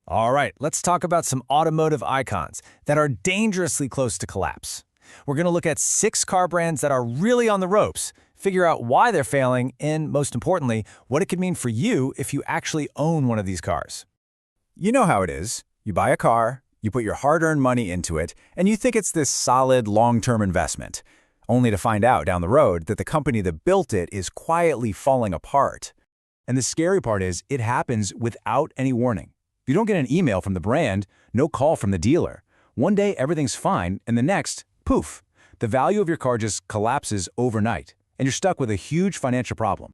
All right, let's talk about some automotive icons that are dangerously close to collapse. We're going to look at 6 car brands that are really on the ropes, figure out why they're failing, and most importantly, what it could mean for you if you actually own one of these cars. You know how it is. You buy a car, you put your hard-earned money into it, and you think it's this solid, long-term investment, only to find out down the road that the company that built it is quietly falling apart. And the scary part is, it happens without any warning. You don't get an email from the brand, no call from the dealer. One day, everything's fine, and the next, poof, the value of your car just collapses overnight, and you're stuck with a huge financial problem.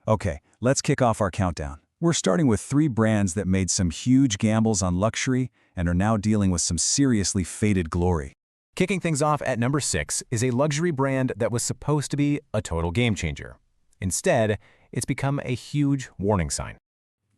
Okay, let's kick off our countdown. We're starting with 3 brands that made some huge gambles on luxury and are now dealing with some seriously faded glory. Kicking things off at number 6 is a luxury brand that was supposed to be a total game changer. Instead, it's become a huge warning sign.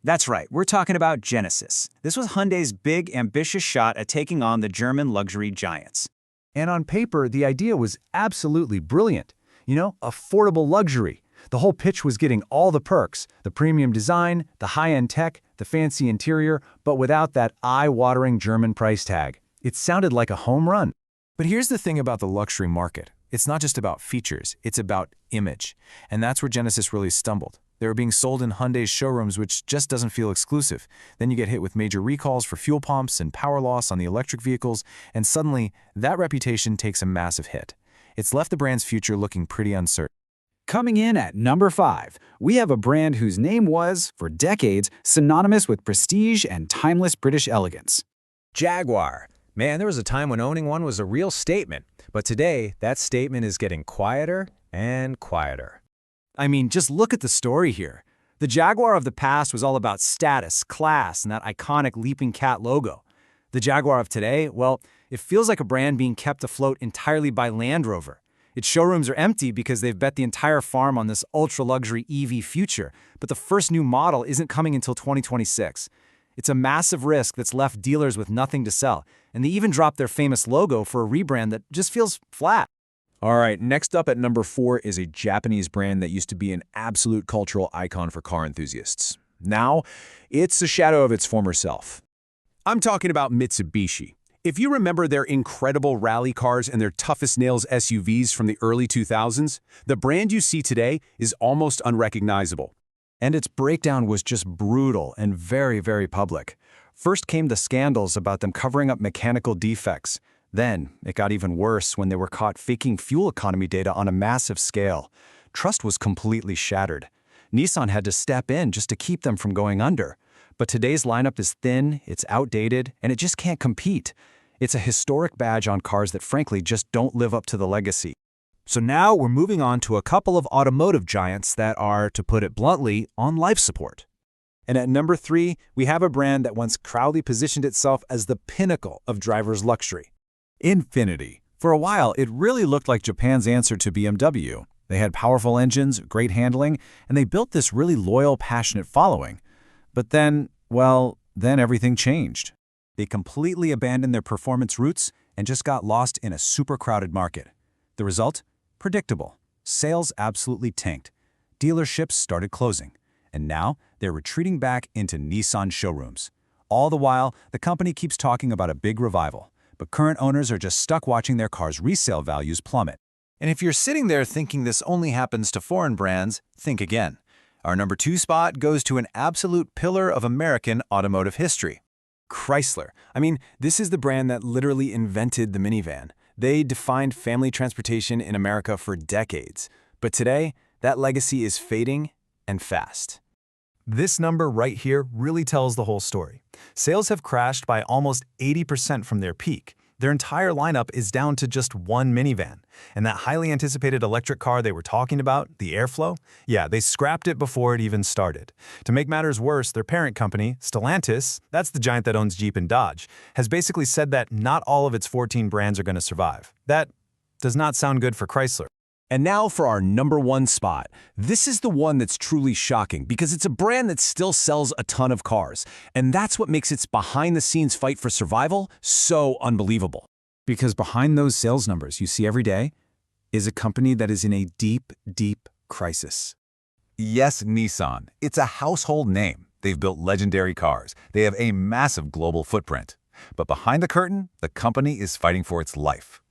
That's right, we're talking about Genesis. This was Hyundai's big, ambitious shot at taking on the German luxury giants. And on paper, the idea was absolutely brilliant. You know, affordable luxury. The whole pitch was getting all the perks, the premium design, the high-end tech, the fancy interior, but without that eye-watering German price tag. It sounded like a home run. But here's the thing about the luxury market. It's not just about features, it's about image. And that's where Genesis really stumbled. They were being sold in Hyundai's showrooms, which just doesn't feel exclusive. Then you get hit with major recalls for fuel pumps and power loss on the electric vehicles, and suddenly, that reputation takes a massive hit. It's left the brand's future looking pretty uncertain. Coming in at number 5, we have a brand whose name was, for decades, synonymous with prestige and timeless British elegance. Jaguar. Man, there was a time when owning one was a real statement, but today, that statement is getting quieter and quieter. I mean, just look at the story here. The Jaguar of the past was all about status, class, and that iconic leaping cat logo. The Jaguar of today, well, it feels like a brand being kept afloat entirely by Land Rover. Its showrooms are empty because they've bet the entire farm on this ultra-luxury EV future, but the first new model isn't coming until 2026. It's a massive risk that's left dealers with nothing to sell, and they even dropped their famous logo for a rebrand that just feels flat. All right, next up at number 4 is a Japanese brand that used to be an absolute cultural icon for car enthusiasts. Now, it's a shadow of its former self. I'm talking about Mitsubishi. If you remember their incredible rally cars and their toughest nails SUVs from the early 2000s, the brand you see today is almost unrecognizable. And its breakdown was just brutal and very, very public. First came the scandals about them covering up mechanical defects. Then, it got even worse when they were caught faking fuel economy data on a massive scale. Trust was completely shattered. Nissan had to step in just to keep them from going under. But today's lineup is thin, it's outdated, and it just can't compete. It's a historic badge on cars that frankly just don't live up to the legacy. So now we're moving on to a couple of automotive giants that are, to put it bluntly, on life support. And at number 3, we have a brand that once proudly positioned itself as the pinnacle of driver's luxury. Infiniti. For a while, it really looked like Japan's answer to BMW. They had powerful engines, great handling, and they built this really loyal, passionate following. But then, well, then everything changed. They completely abandoned their performance roots and just got lost in a super crowded market. The result? Predictable. Sales absolutely tanked. Dealerships started closing. And now, they're retreating back into Nissan showrooms. All the while, the company keeps talking about a big revival. But current owners are just stuck watching their cars' resale values plummet. And if you're sitting there thinking this only happens to foreign brands, think again. Our number 2 spot goes to an absolute pillar of American automotive history. Chrysler. I mean, this is the brand that literally invented the minivan. They defined family transportation in America for decades. But today, that legacy is fading and fast. This number right here really tells the whole story. Sales have crashed by almost 80% from their peak. Their entire lineup is down to just one minivan. And that highly anticipated electric car they were talking about, the Airflow, yeah, they scrapped it before it even started. To make matters worse, their parent company, Stellantis, that's the giant that owns Jeep and Dodge, has basically said that not all of its 14 brands are going to survive. That does not sound good for Chrysler. And now for our number 1 spot. This is the one that's truly shocking because it's a brand that still sells a ton of cars. And that's what makes its behind-the-scenes fight for survival so unbelievable. Because behind those sales numbers you see every day is a company that is in a deep, deep crisis. Yes, Nissan. It's a household name. They've built legendary cars. They have a massive global footprint. But behind the curtain, the company is fighting for its life.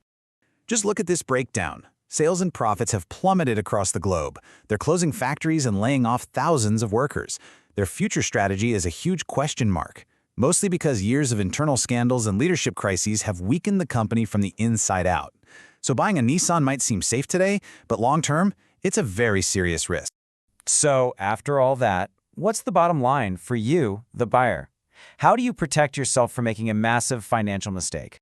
Just look at this breakdown. Sales and profits have plummeted across the globe. They're closing factories and laying off thousands of workers. Their future strategy is a huge question mark, mostly because years of internal scandals and leadership crises have weakened the company from the inside out. So buying a Nissan might seem safe today, but long-term, it's a very serious risk. So, after all that, what's the bottom line for you, the buyer? How do you protect yourself from making a massive financial mistake?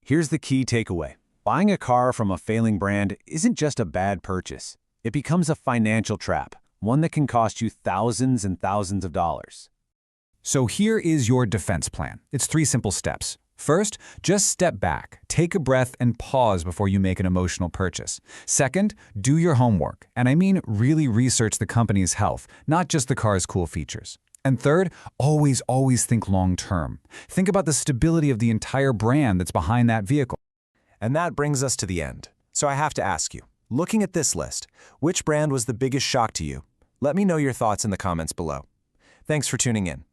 Here's the key takeaway. Buying a car from a failing brand isn't just a bad purchase. It becomes a financial trap, one that can cost you thousands and thousands of dollars. So here is your defense plan. It's 3 simple steps. First, just step back, take a breath, and pause before you make an emotional purchase. Second, do your homework, and I mean really research the company's health, not just the car's cool features. And third, always think long-term. Think about the stability of the entire brand that's behind that vehicle. And that brings us to the end. So I have to ask you, looking at this list, which brand was the biggest shock to you? Let me know your thoughts in the comments below. Thanks for tuning in.